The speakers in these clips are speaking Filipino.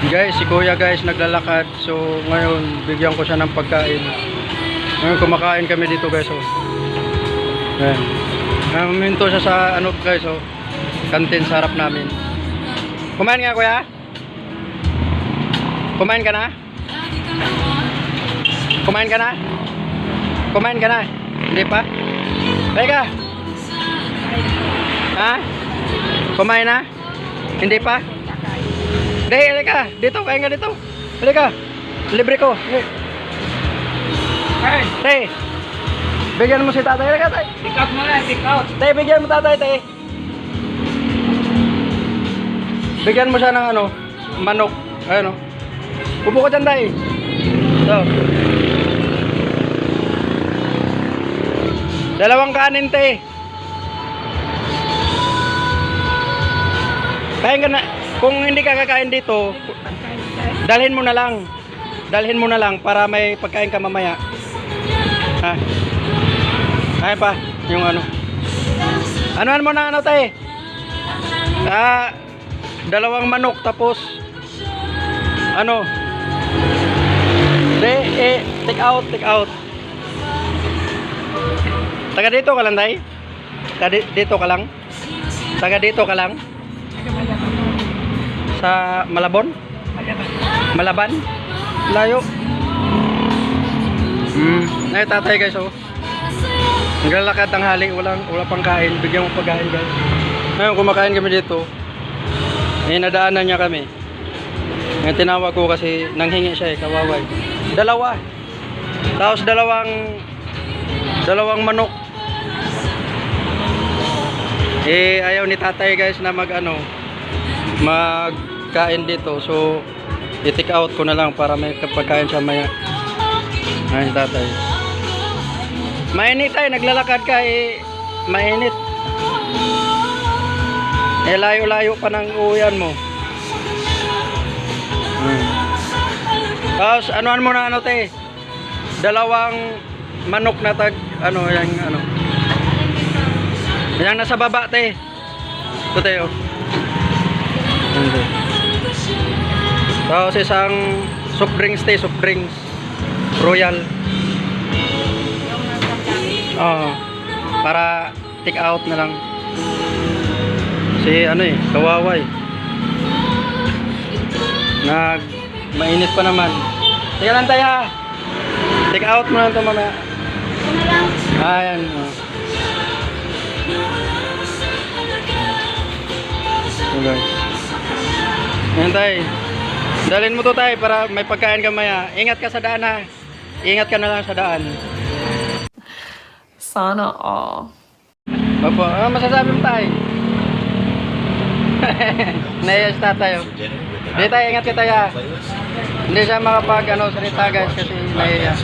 Guys, si kuya guys naglalakad. So ngayon bigyan ko siya ng pagkain. Ngayon kumakain kami dito guys. Oh. Ayan. Naminto siya sa ano guys. Oh. Kantin sa harap namin. Kumain nga kuya? Kumain ka na? Kumain ka na? Kumain ka na? Hindi pa? Teka. Ha? Kumain na? Hindi pa? Hindi, halika. Dito, kain ka dito. Halika. Libre ko. Tay. Bigyan mo si tatay. Halika, tay. Pick out mo na, pick out. Tay, bigyan mo tatay, tay. Bigyan mo siya ng ano, manok. Ayun, oh. Upo ko dyan, tay. So. Dalawang kanin, tay. Kain ka na. Kung hindi ka kakain dito, dalhin mo na lang. Dalhin mo na lang para may pagkain ka mamaya. Ha? Ay pa, yung ano. Anuhan mo na ano, tay? Dalawang manok tapos ano? Take out, take out. Taga dito ka lang, tay? Taga dito ka lang? Taga dito ka lang? Sa Malabon? Malaban? Layo. Ay tatay guys, oh. Naglalakad ng hali, wala pang kain. Bigyan mo pagkain guys. Ngayon kumakain kami dito. Eh nadaanan niya kami. Ngayon tinawag ko kasi nanghingi siya, kawaway. Dalawa. Tapos dalawang manok. Eh ayaw ni tatay guys na magkain dito, so i-take out ko na lang para may pagkain siya maya. Ayun tatay. Mainit tayo, naglalakad ka eh, mainit. Eh layo-layo pa ng uwian mo. Tapos anuan mo na ano te, dalawang manok na tag ano yang ano. Yang nasa baba te. Ito tayo. Tapos isang soft drinks te, soft drinks Royal. Para take out na lang. Si ano eh, kawawa eh. Mainit pa naman. Teka lang tayo ha. Take out mo lang ito mamaya. Ayan. So guys. Ayan tayo. Dalhin mo to tayo para may pagkain ka maya. Ingat ka sa daan ha. Ingat ka na lang sa daan. Sana all. Opo, masasabi mo tayo. Naias tayo. Hindi tayo, ingat ka tayo. Hindi siya makapag salita guys kasi naias.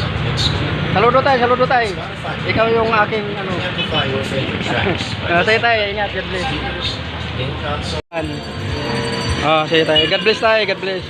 Saludo tayo. Ikaw yung aking sige tayo, ingat, God bless. Sige tayo, God bless tayo, God bless.